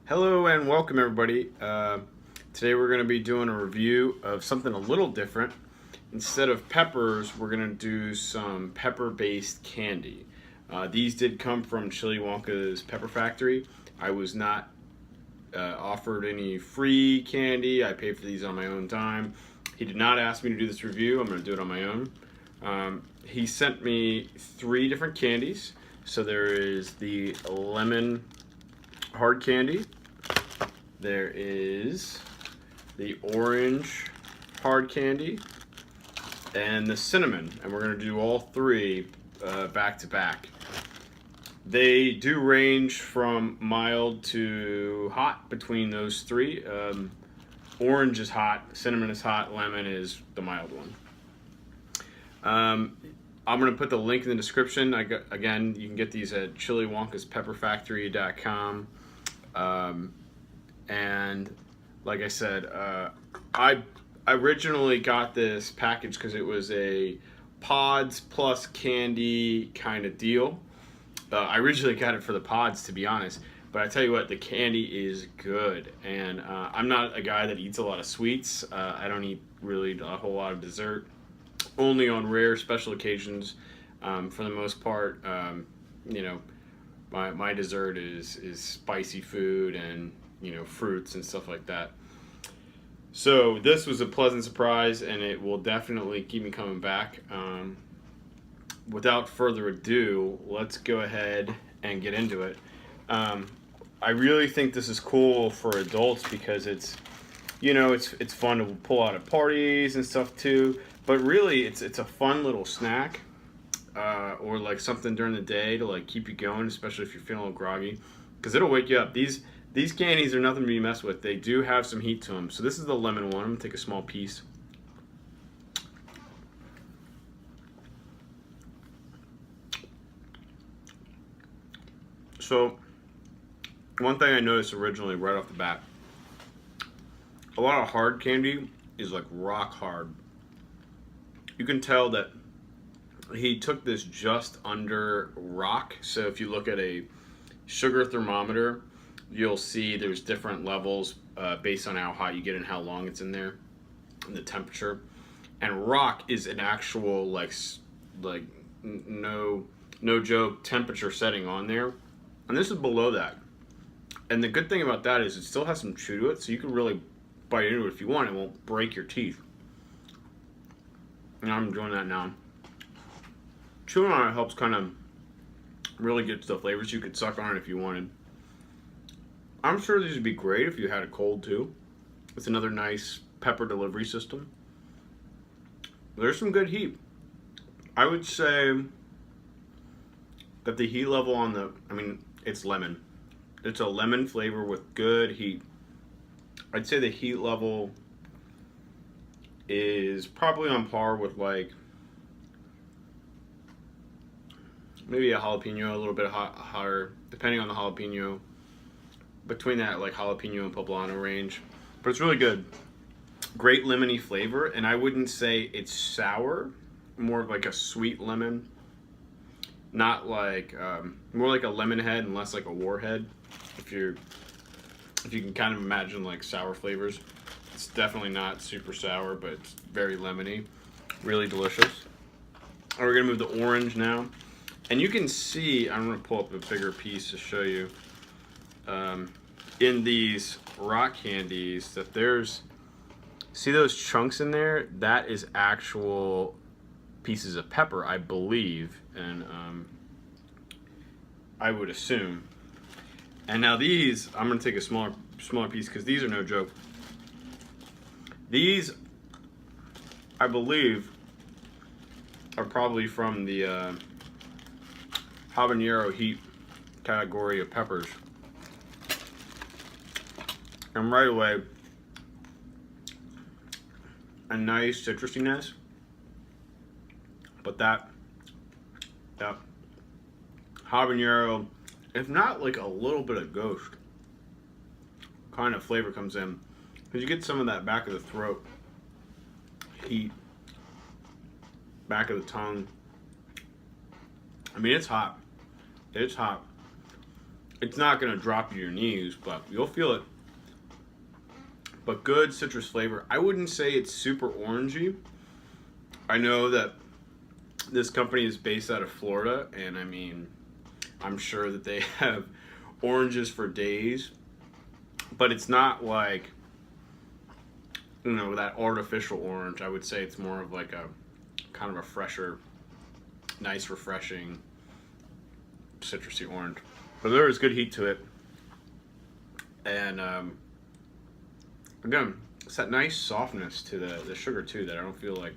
Hello and welcome everybody. Today we're going to be doing a review of something a little different. Instead of peppers, we're going to do some pepper-based candy. These did come from Chili Wonka's Pepper Factory. I was not offered any free candy. I paid for these on my own time. He did not ask me to do this review. I'm going to do it on my own. He sent me 3 different candies. So there is the lemon hard candy. There is the orange hard candy and the cinnamon, and we're going to do all 3 back to back. They do range from mild to hot between those 3. Orange is hot, cinnamon is hot, lemon is the mild one. I'm going to put the link in the description. Again, you can get these at chiliwonkaspepperfactory.com. And like I said, I originally got this package because it was a pods plus candy kind of deal. I originally got it for the pods, to be honest. But I tell you what, the candy is good. And I'm not a guy that eats a lot of sweets. I don't eat really a whole lot of dessert. Only on rare special occasions. For the most part, my dessert is spicy food and fruits and stuff like that. So this was a pleasant surprise, and it will definitely keep me coming back. Without further ado, let's go ahead and get into it. I really think this is cool for adults because it's fun to pull out at parties and stuff too. But really, it's a fun little snack, or like something during the day to like keep you going, especially if you're feeling a little groggy, because it'll wake you up. These candies are nothing to be messed with. They do have some heat to them. So this is the lemon one. I'm gonna take a small piece. So one thing I noticed originally right off the bat, a lot of hard candy is like rock hard. You can tell that he took this just under rock. So if you look at a sugar thermometer, you'll see there's different levels based on how hot you get and how long it's in there and the temperature. And rock is an actual like no joke temperature setting on there, and this is below that. And the good thing about that is it still has some chew to it, so you can really bite into it if you want. It won't break your teeth. And I'm doing that now. Chewing on it helps kind of really get to the flavors. You could suck on it if you wanted. I'm sure these would be great if you had a cold too. It's another nice pepper delivery system. There's some good heat. I would say that the heat level on it's lemon. It's a lemon flavor with good heat. I'd say the heat level is probably on par with like maybe a jalapeno, a little bit hotter, depending on the jalapeno. Between that like jalapeno and poblano range, but it's really good. Great lemony flavor, and I wouldn't say it's sour, more of like a sweet lemon, not like more like a lemon head and less like a warhead. If you can kind of imagine like sour flavors, it's definitely not super sour, but it's very lemony, really delicious. We're gonna move the orange now, and you can see, I'm gonna pull up a bigger piece to show you. In these rock candies that see those chunks in there? That is actual pieces of pepper, I believe, and I would assume. And now these, I'm gonna take a smaller piece because these are no joke. These, I believe, are probably from the habanero heat category of peppers. And right away, a nice citrusiness, but that habanero, if not like a little bit of ghost kind of flavor comes in, because you get some of that back of the throat heat, back of the tongue. I mean, it's hot. It's hot. It's not going to drop you to your knees, but you'll feel it. But good citrus flavor. I wouldn't say it's super orangey. I know that this company is based out of Florida, and I mean, I'm sure that they have oranges for days, but it's not like, you know, that artificial orange. I would say it's more of like a kind of a fresher, nice, refreshing, citrusy orange. But there is good heat to it, and again, it's that nice softness to the sugar too that I don't feel like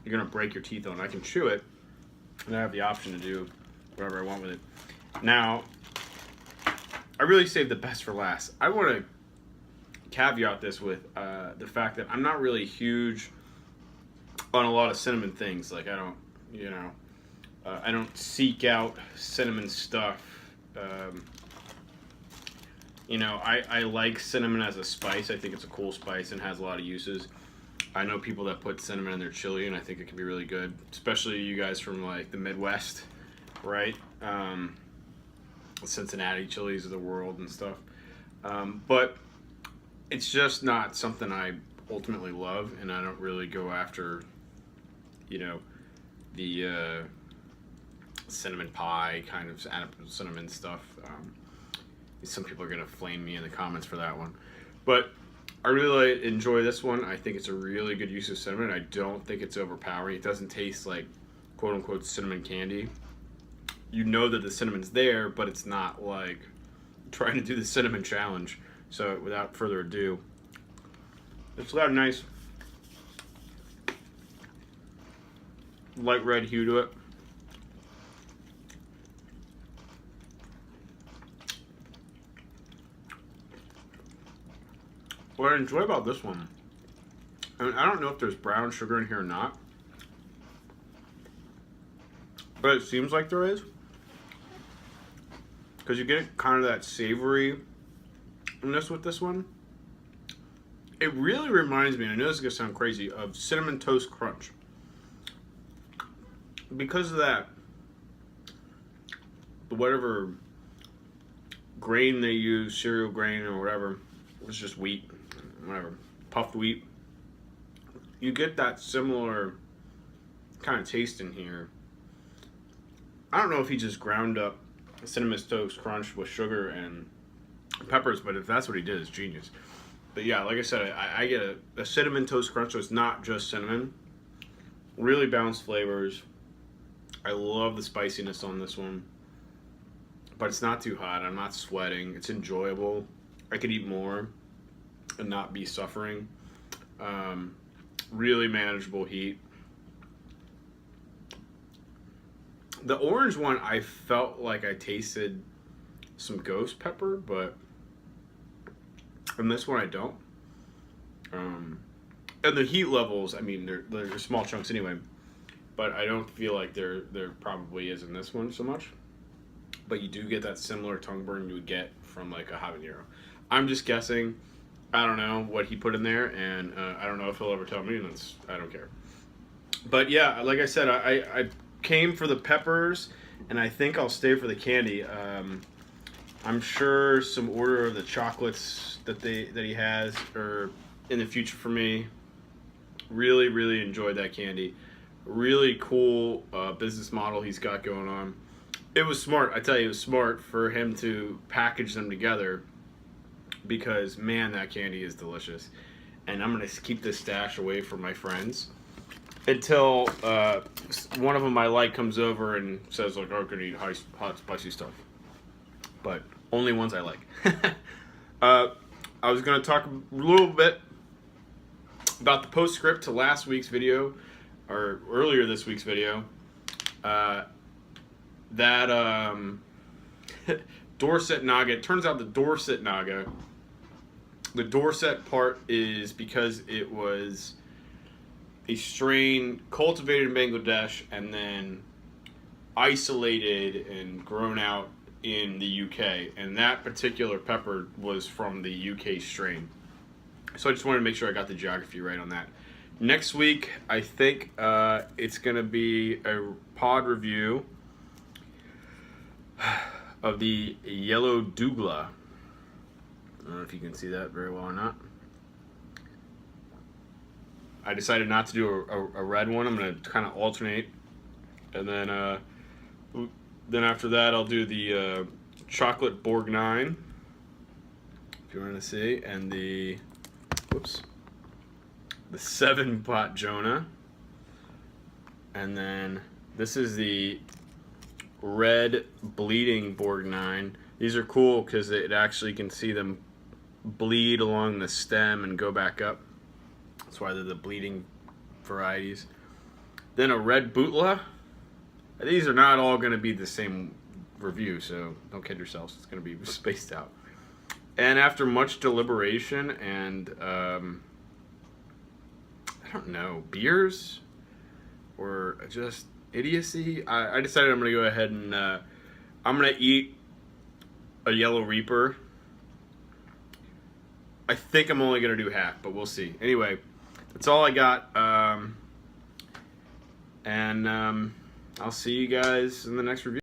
you're gonna break your teeth on. I can chew it, and I have the option to do whatever I want with it. Now, I really saved the best for last. I want to caveat this with the fact that I'm not really huge on a lot of cinnamon things. Like I don't, you know, I don't seek out cinnamon stuff. You know, I like cinnamon as a spice. I think it's a cool spice and has a lot of uses. I know people that put cinnamon in their chili, and I think it can be really good, especially you guys from like the Midwest, right? Cincinnati chilies of the world and stuff. But it's just not something I ultimately love, and I don't really go after, you know, the cinnamon pie kind of cinnamon stuff. Some people are going to flame me in the comments for that one. But I really enjoy this one. I think it's a really good use of cinnamon. I don't think it's overpowering. It doesn't taste like quote-unquote cinnamon candy. You know that the cinnamon's there, but it's not like trying to do the cinnamon challenge. So without further ado, it's got a nice light red hue to it. What I enjoy about this one, and I don't know if there's brown sugar in here or not, but it seems like there is, because you get kind of that savoriness with this one. It really reminds me, and I know this is going to sound crazy, of Cinnamon Toast Crunch. Because of that, whatever grain they use, cereal grain or whatever, it's just wheat, whatever, puffed wheat. You get that similar kind of taste in here. I don't know if he just ground up Cinnamon Toast Crunch with sugar and peppers, but if that's what he did, it's genius. But yeah, like I said, I get a Cinnamon Toast Crunch, so it's not just cinnamon. Really balanced flavors. I love the spiciness on this one, but it's not too hot. I'm not sweating. It's enjoyable. I could eat more and not be suffering. Really manageable heat. The orange one, I felt like I tasted some ghost pepper, but in this one I don't. And the heat levels, I mean, they're small chunks anyway, but I don't feel like there probably is in this one so much. But you do get that similar tongue burn you would get from like a habanero. I'm just guessing. I don't know what he put in there, and I don't know if he'll ever tell me, and I don't care. But yeah, like I said, I came for the peppers, and I think I'll stay for the candy. I'm sure some order of the chocolates that he has are in the future for me. Really, really enjoyed that candy. Really cool business model he's got going on. It was smart. I tell you, it was smart for him to package them together, because man, that candy is delicious. And I'm gonna keep this stash away from my friends until one of them I like comes over and says like, "Oh, I'm gonna eat hot spicy stuff," but only ones I like. I was gonna talk a little bit about the postscript to last week's video, or earlier this week's video. Dorset Naga. It turns out the Dorset Naga, the Dorset part is because it was a strain cultivated in Bangladesh and then isolated and grown out in the UK. And that particular pepper was from the UK strain. So I just wanted to make sure I got the geography right on that. Next week, I think it's going to be a pod review of the yellow douglas. I don't know if you can see that very well or not. I decided not to do a red one. I'm going to kind of alternate. And then after that, I'll do the chocolate Bourgogne, if you want to see, and the 7-pot Jonah. And then this is the red bleeding Bourgogne. These are cool because it actually can see them bleed along the stem and go back up. That's why they're the bleeding varieties. Then a red Boutla. These are not all going to be the same review, so don't kid yourselves. It's going to be spaced out. And after much deliberation and I don't know, beers or just idiocy, I decided I'm going to go ahead and I'm going to eat a Yellow Reaper. I think I'm only going to do half, but we'll see. Anyway, that's all I got. I'll see you guys in the next review.